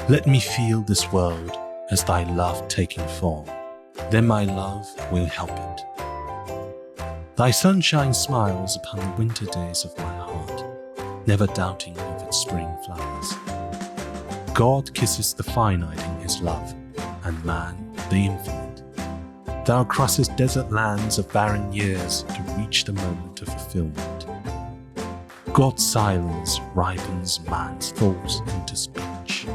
Let me feel this world as thy love taking form, then my love will help it. Thy sunshine smiles upon the winter days of my heart, never doubting of its spring flowers. God kisses the finite in his love, and man the infinite. Thou crossest desert lands of barren years to reach the moment of fulfillment. God's silence ripens man's thoughts into speech.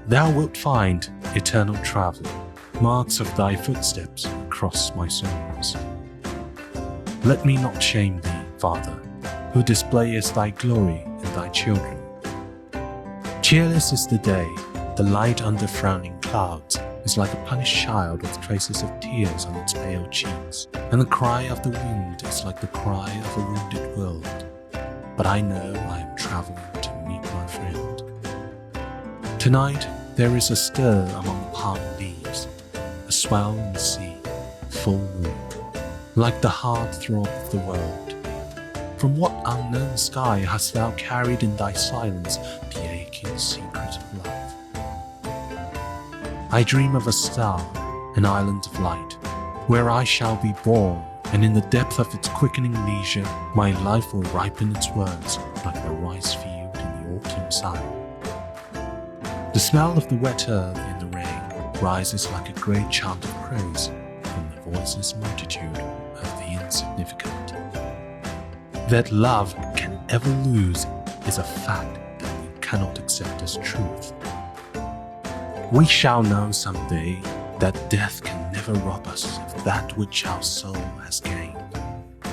Thou wilt find, eternal traveler, marks of thy footsteps across my souls. Let me not shame thee, Father, who displayest thy glory in thy children. Cheerless is the day, the light under frowning clouds is like a punished child with traces of tears on its pale cheeks, and the cry of the wind is like the cry of a wounded world. But I know I am traveling to meet my friend. Tonight there is a stir among palm leaves, a swell in the sea, full moon, like the heart throb of the world. From what unknown sky hast thou carried in thy silence the aching secret of love? I dream of a star, an island of light, where I shall be born, and in the depth of its quickening leisure, my life will ripen its words like a rice field in the autumn sun. The smell of the wet earth in the rain rises like a great chant of praise from the voiceless multitude of the insignificant. That love can ever lose is a fact that we cannot accept as truth. We shall know someday that death can never rob us of that which our soul has gained,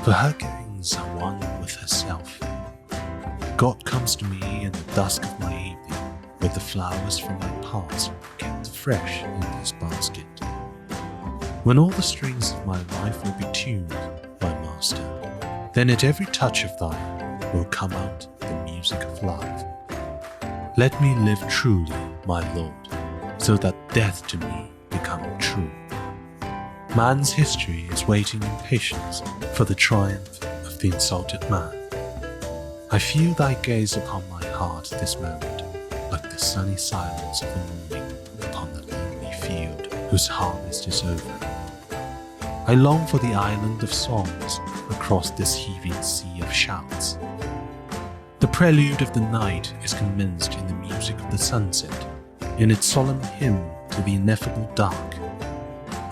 for her gains are one with herself. God comes to me in the dusk of my evening, with the flowers from my past kept fresh in his basket. When all the strings of my life will be tuned, my master, then at every touch of thine will come out the music of love. Let me live truly, my Lord, so that death to me become true. Man's history is waiting in patience for the triumph of the insulted man. I feel thy gaze upon my heart this moment, like the sunny silence of the morning upon the lonely field whose harvest is over. I long for the island of songs across this heaving sea of shouts. The prelude of the night is commenced in the music of the sunset, in its solemn hymn to the ineffable dark.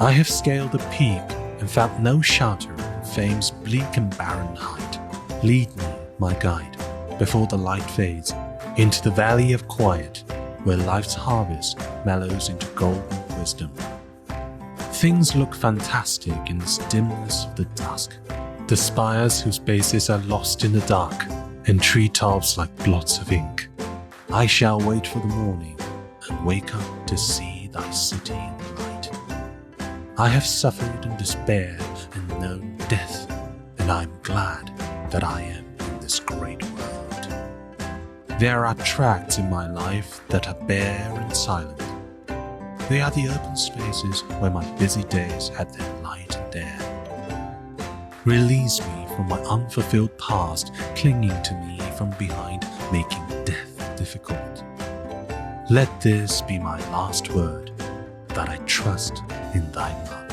I have scaled a peak and found no shelter in fame's bleak and barren height. Lead me, my guide, before the light fades, into the valley of quiet, where life's harvest mellows into golden wisdom. Things look fantastic in this dimness of the dusk. The spires whose bases are lost in the dark, and treetops like blots of ink. I shall wait for the morning, and wake up to see thy city in the light. I have suffered in despair and known death, and I am glad that I am in this great world. There are tracts in my life that are bare and silent. They are the open spaces where my busy days had their light and air. Release me from my unfulfilled past, clinging to me from behind, making death difficult. Let this be my last word, that I trust in thy love.